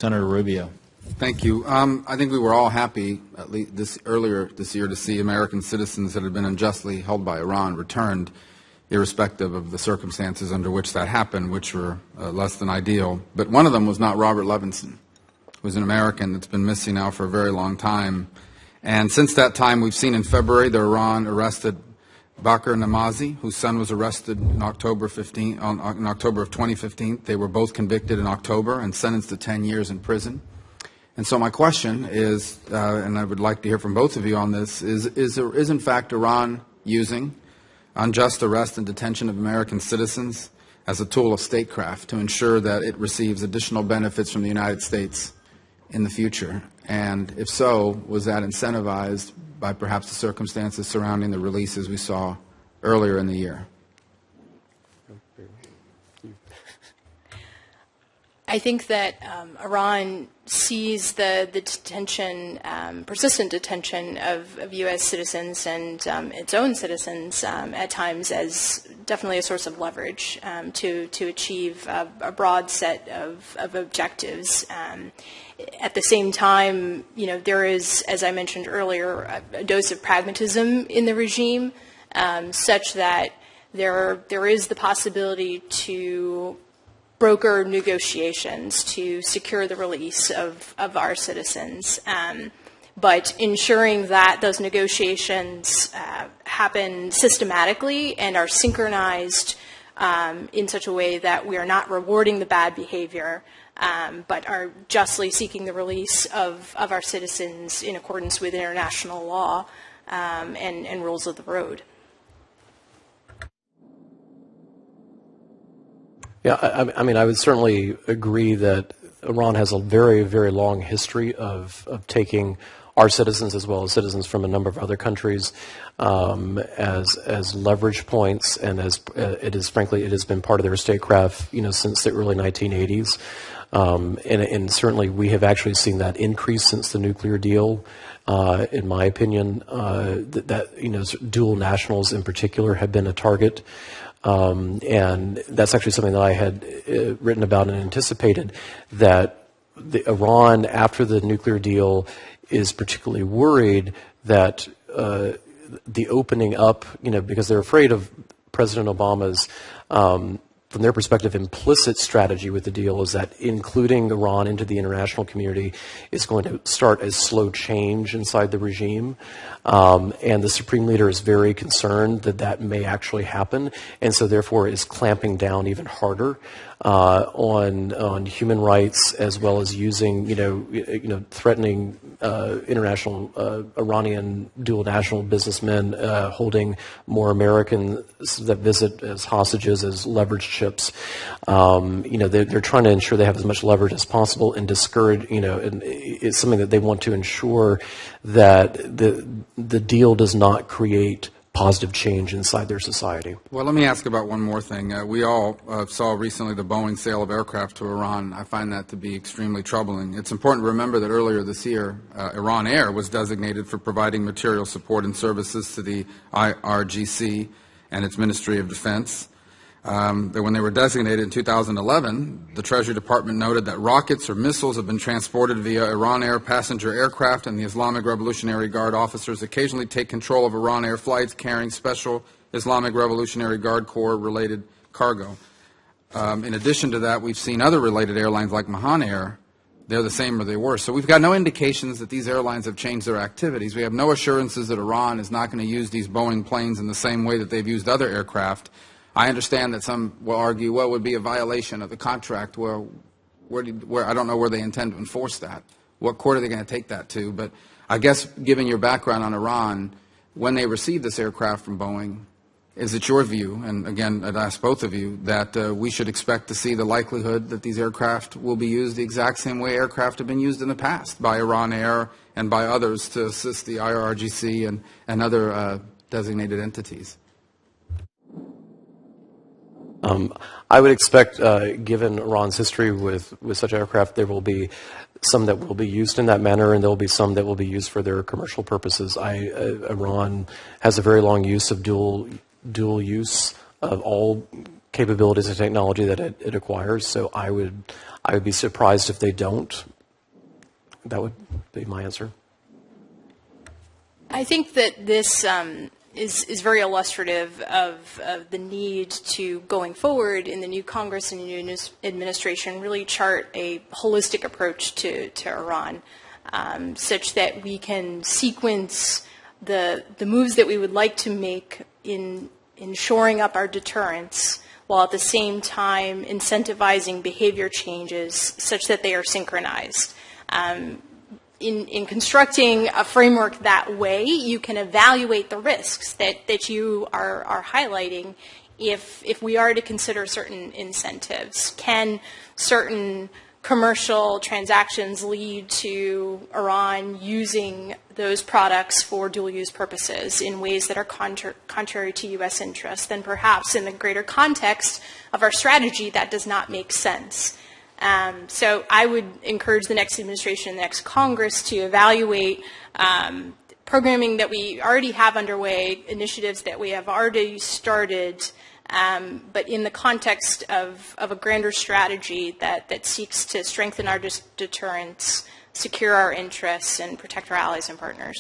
Senator Rubio. Thank you. I think we were all happy, at least earlier this year, to see American citizens that had been unjustly held by Iran returned, irrespective of the circumstances under which that happened, which were less than ideal. But one of them was not Robert Levinson, who's an American that's been missing now for a very long time. And since that time, we've seen in February that Iran arrested Bakr Namazi, whose son was arrested in October of 2015. They were both convicted in October and sentenced to 10 years in prison. And so my question is, and I would like to hear from both of you on this, is in fact Iran using unjust arrest and detention of American citizens as a tool of statecraft to ensure that it receives additional benefits from the United States in the future? And if so, was that incentivized by perhaps the circumstances surrounding the releases we saw earlier in the year? I think that Iran sees the detention, persistent detention of U.S. citizens and its own citizens at times as definitely a source of leverage to achieve a broad set of objectives. At the same time, there is, as I mentioned earlier, a dose of pragmatism in the regime, such that there is the possibility to broker negotiations to secure the release of our citizens, but ensuring that those negotiations happen systematically and are synchronized in such a way that we are not rewarding the bad behavior, but are justly seeking the release of our citizens in accordance with international law and rules of the road. Yeah, I mean, I would certainly agree that Iran has a very, very long history of taking our citizens as well as citizens from a number of other countries as leverage points, and as it has been part of their statecraft, since the early 1980s. And certainly we have actually seen that increase since the nuclear deal. In my opinion, dual nationals in particular have been a target. And that's actually something that I had written about and anticipated, that Iran, after the nuclear deal, is particularly worried that the opening up, because they're afraid of President Obama's, from their perspective, implicit strategy with the deal is that including Iran into the international community is going to start a slow change inside the regime. And the Supreme Leader is very concerned that that may actually happen, and so therefore is clamping down even harder on human rights, as well as using, threatening international Iranian dual national businessmen, holding more Americans that visit as hostages, as leverage chips. They're trying to ensure they have as much leverage as possible and discourage, and it's something that they want to ensure that the deal does not create positive change inside their society. Well, let me ask about one more thing. We all saw recently the Boeing sale of aircraft to Iran. I find that to be extremely troubling. It's important to remember that earlier this year, Iran Air was designated for providing material support and services to the IRGC and its Ministry of Defense. When they were designated in 2011, the Treasury Department noted that rockets or missiles have been transported via Iran Air passenger aircraft, and the Islamic Revolutionary Guard officers occasionally take control of Iran Air flights carrying special Islamic Revolutionary Guard Corps related cargo. In addition to that, we've seen other related airlines like Mahan Air. They're the same or they were. So we've got no indications that these airlines have changed their activities. We have no assurances that Iran is not going to use these Boeing planes in the same way that they've used other aircraft. I understand that some will argue, well, it would be a violation of the contract. Where I don't know where they intend to enforce that. What court are they going to take that to? But I guess, given your background on Iran, when they received this aircraft from Boeing, is it your view, and again, I'd ask both of you, that we should expect to see the likelihood that these aircraft will be used the exact same way aircraft have been used in the past by Iran Air and by others to assist the IRGC and other designated entities? I would expect, given Iran's history with such aircraft, there will be some that will be used in that manner, and there will be some that will be used for their commercial purposes. Iran has a very long use of dual use of all capabilities and technology that it acquires. So I would be surprised if they don't. That would be my answer. I think that this is very illustrative of the need to, going forward in the new Congress and new administration, really chart a holistic approach to Iran, such that we can sequence the moves that we would like to make in shoring up our deterrence, while at the same time incentivizing behavior changes such that they are synchronized. In constructing a framework that way, you can evaluate the risks that you are highlighting if we are to consider certain incentives. Can certain commercial transactions lead to Iran using those products for dual-use purposes in ways that are contrary to U.S. interests? Then perhaps in the greater context of our strategy, that does not make sense. So I would encourage the next administration and the next Congress to evaluate programming that we already have underway, initiatives that we have already started, but in the context of a grander strategy that seeks to strengthen our deterrence, secure our interests, and protect our allies and partners.